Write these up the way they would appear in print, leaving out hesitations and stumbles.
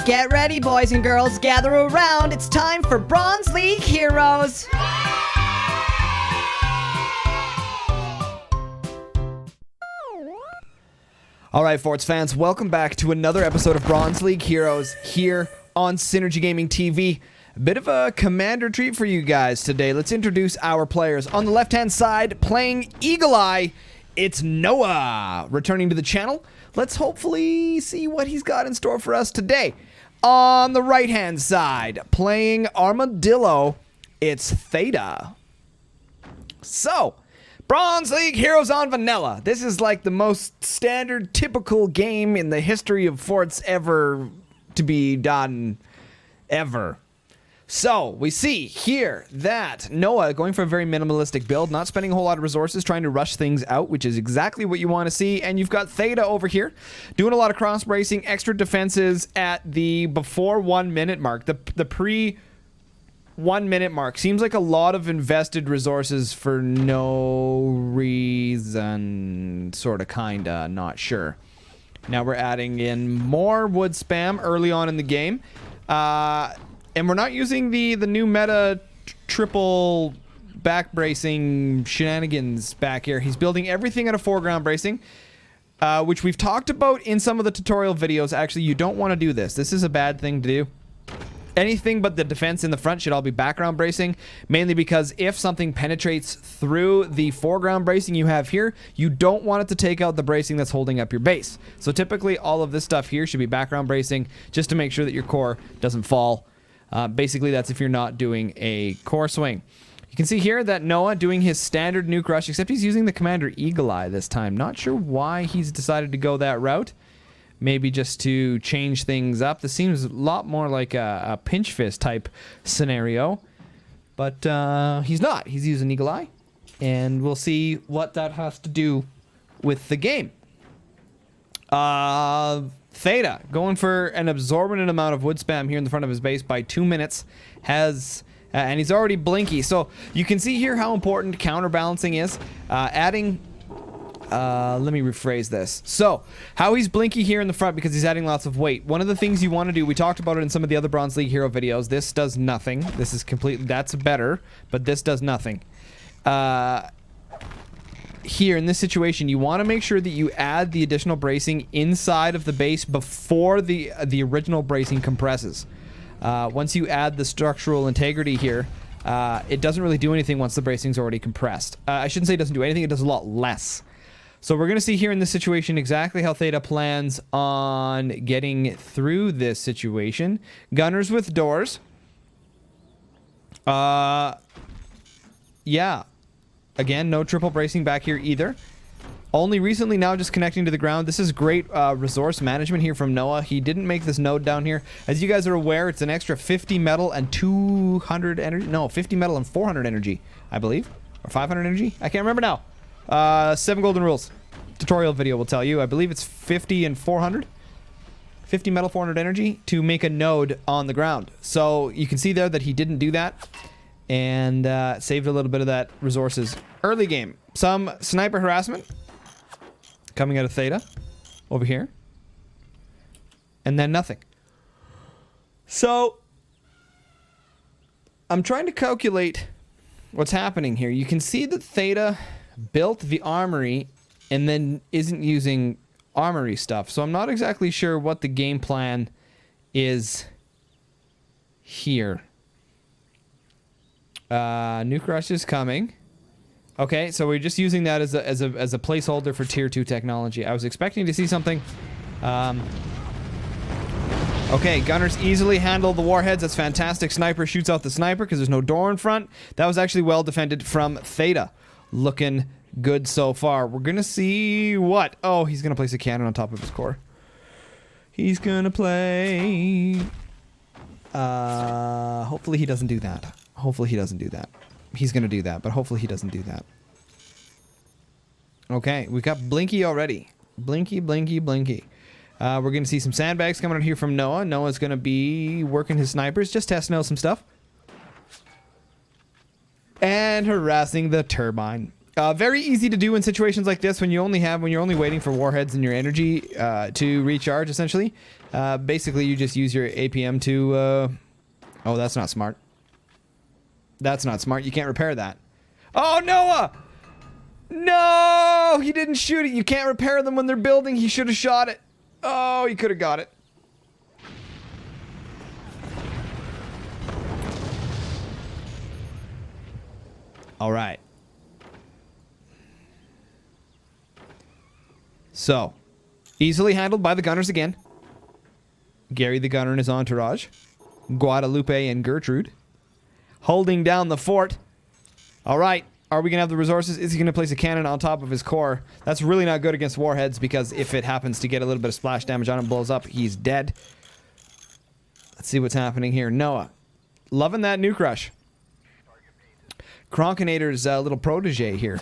Get ready, boys and girls, gather around. It's time for Bronze League Heroes. Alright, Forts fans, welcome back to another episode of Bronze League Heroes here on SynergyGamingTV. A bit of a commander treat for you guys today. Let's introduce our players. On the left-hand side, playing Eagle Eye, it's Noha. Returning to the channel, let's hopefully see what he's got in store for us today. On the right-hand side, playing Armadillo, it's Theta. So, Bronze League Heroes on Vanilla. This is like the most standard, typical game in the history of Forts ever to be done, ever. So, we see here that Noha going for a very minimalistic build, not spending a whole lot of resources, trying to rush things out, which is exactly what you want to see. And you've got Theta over here, doing a lot of cross-bracing, extra defenses at the before 1 minute mark, the pre 1 minute mark. Seems like a lot of invested resources for no reason, sorta, kinda, not sure. Now we're adding in more wood spam early on in the game. And we're not using the new meta triple back bracing shenanigans back here. He's building everything out of foreground bracing, which we've talked about in some of the tutorial videos. Actually, you don't want to do this. This is a bad thing to do. Anything but the defense in the front should all be background bracing, mainly because if something penetrates through the foreground bracing you have here, you don't want it to take out the bracing that's holding up your base. So typically all of this stuff here should be background bracing just to make sure that your core doesn't fall. Basically, that's if you're not doing a core swing. You can see here that Noha doing his standard nuke rush, except he's using the Commander Eagle Eye this time. Not sure why he's decided to go that route. Maybe just to change things up. This seems a lot more like a pinch fist type scenario. But he's not. He's using Eagle Eye. And we'll see what that has to do with the game. Theta, going for an absorbent amount of wood spam here in the front of his base by 2 minutes, and he's already blinky. So you can see here how important counterbalancing is. Let me rephrase this. So, how he's blinky here in the front because he's adding lots of weight. One of the things you want to do, we talked about it in some of the other Bronze League Hero videos. This does nothing. This is completely, that's better, but this does nothing. Here in this situation, you want to make sure that you add the additional bracing inside of the base before the original bracing compresses. Once you add the structural integrity here, it doesn't really do anything once the bracing's already compressed. I shouldn't say it doesn't do anything, it does a lot less. So we're going to see here in this situation exactly how Theta plans on getting through this situation. Gunners with doors. Yeah. Again, no triple bracing back here either. Only recently now just connecting to the ground. This is great resource management here from Noha. He didn't make this node down here. As you guys are aware, it's an extra 50 metal and 200 energy. No, 50 metal and 400 energy, I believe. Or 500 energy? I can't remember now. 7 golden rules. Tutorial video will tell you. I believe it's 50 and 400. 50 metal, 400 energy to make a node on the ground. So you can see there that he didn't do that. And saved a little bit of that resources early game. Some sniper harassment coming out of Theta over here. And then nothing. So I'm trying to calculate what's happening here. You can see that Theta built the armory and then isn't using armory stuff. So I'm not exactly sure what the game plan is here. Nuke rush is coming. Okay, so we're just using that as a placeholder for tier 2 technology. I was expecting to see something. Okay, gunners easily handle the warheads. That's fantastic. Sniper shoots out the sniper because there's no door in front. That was actually well defended from Theta. Looking good so far. We're gonna see what? Oh, he's gonna place a cannon on top of his core. He's gonna play. Hopefully he doesn't do that. Hopefully he doesn't do that. He's going to do that, but hopefully he doesn't do that. Okay, we got Blinky already. Blinky, Blinky, Blinky. We're going to see some sandbags coming out here from Noha. Noah's going to be working his snipers, just testing out some stuff. And harassing the turbine. Very easy to do in situations like this when you're only waiting for warheads and your energy to recharge, essentially. Basically, you just use your APM to... Oh, that's not smart. That's not smart. You can't repair that. Oh, Noah! No! He didn't shoot it. You can't repair them when they're building. He should have shot it. Oh, he could have got it. All right. So, easily handled by the gunners again. Gary the gunner and his entourage. Guadalupe and Gertrude. Holding down the fort. All right. Are we going to have the resources? Is he going to place a cannon on top of his core? That's really not good against warheads because if it happens to get a little bit of splash damage on him, blows up, he's dead. Let's see what's happening here. Noah. Loving that nuke rush. Kronkinator's little protege here.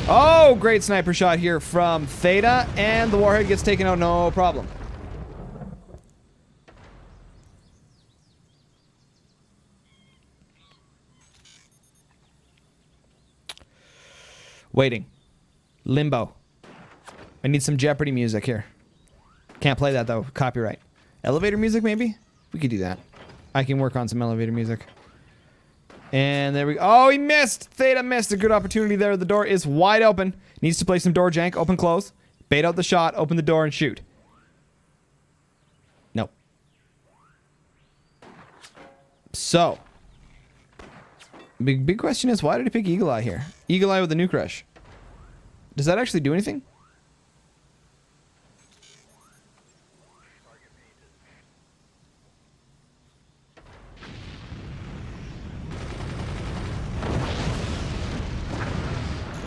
Oh, great sniper shot here from Theta, and the warhead gets taken out, no problem. Waiting. Limbo. I need some Jeopardy music here. Can't play that though, copyright. Elevator music maybe? We could do that. I can work on some elevator music. And there we go. Oh, he missed! Theta missed. A good opportunity there. The door is wide open. Needs to play some door jank. Open, close. Bait out the shot. Open the door and shoot. Nope. So. Big question is, why did he pick Eagle Eye here? Eagle Eye with the nuke rush. Does that actually do anything?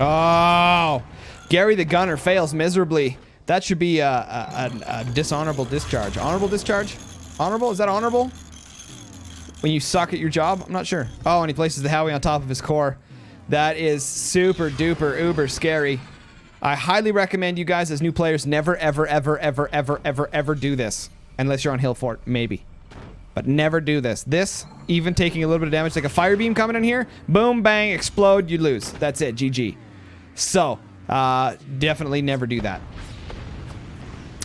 Oh, Gary the gunner fails miserably. That should be a dishonorable discharge. Honorable discharge? Honorable? Is that honorable? When you suck at your job? I'm not sure. Oh, and he places the Howie on top of his core. That is super duper uber scary. I highly recommend you guys as new players never ever ever ever ever ever ever do this. Unless you're on Hill Fort, maybe. But never do this. This, even taking a little bit of damage, like a fire beam coming in here, boom, bang, explode, you lose. That's it, GG. So, definitely never do that.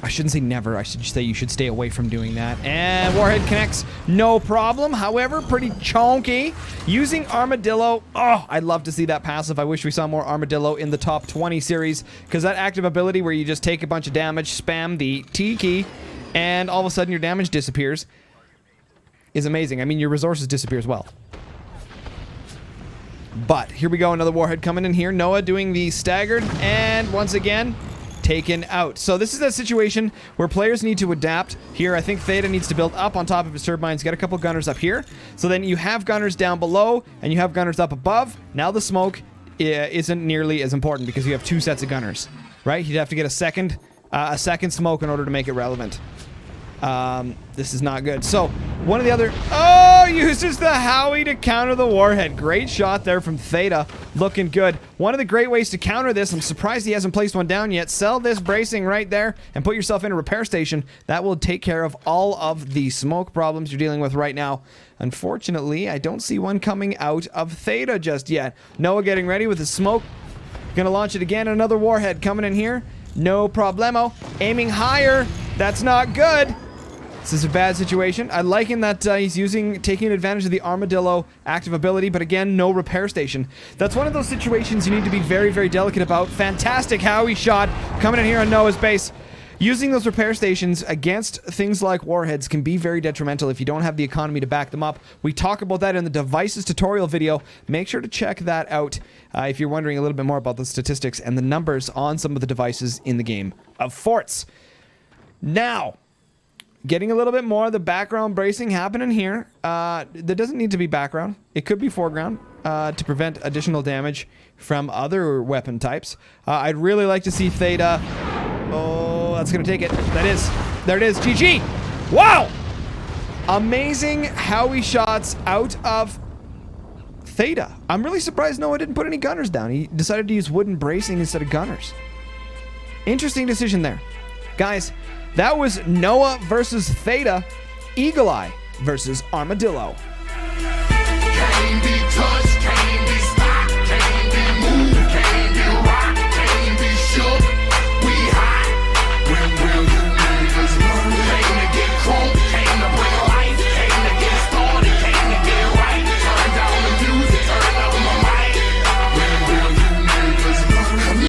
I shouldn't say never, I should say you should stay away from doing that. And Warhead connects, no problem. However, pretty chonky. Using Armadillo, oh, I'd love to see that passive. I wish we saw more Armadillo in the top 20 series, because that active ability where you just take a bunch of damage, spam the T key, and all of a sudden your damage disappears, is amazing. I mean, your resources disappear as well. But here we go, another warhead coming in here. Noah doing the staggered, and once again, taken out. So this is a situation where players need to adapt. Here, I think Theta needs to build up on top of his turbines, get a couple gunners up here. So then you have gunners down below, and you have gunners up above. Now the smoke isn't nearly as important because you have two sets of gunners, right? You'd have to get a second smoke in order to make it relevant. This is not good. So, one of the other... Oh, uses the Howie to counter the warhead. Great shot there from Theta. Looking good. One of the great ways to counter this, I'm surprised he hasn't placed one down yet. Sell this bracing right there and put yourself in a repair station. That will take care of all of the smoke problems you're dealing with right now. Unfortunately, I don't see one coming out of Theta just yet. Noah getting ready with his smoke. Gonna launch it again. Another warhead coming in here. No problemo. Aiming higher. That's not good. This is a bad situation. I like him that he's taking advantage of the Armadillo active ability, but again, no repair station. That's one of those situations you need to be very, very delicate about. Fantastic Howie shot coming in here on Noah's base. Using those repair stations against things like warheads can be very detrimental if you don't have the economy to back them up. We talk about that in the devices tutorial video. Make sure to check that out if you're wondering a little bit more about the statistics and the numbers on some of the devices in the game of Forts. Now, getting a little bit more of the background bracing happening here. There doesn't need to be background. It could be foreground to prevent additional damage from other weapon types. I'd really like to see Theta. Oh, that's going to take it. That is. There it is. GG. Wow. Amazing Howie shots out of Theta. I'm really surprised Noah didn't put any gunners down. He decided to use wooden bracing instead of gunners. Interesting decision there. Guys, that was Noah versus Theta, Eagle Eye versus Armadillo.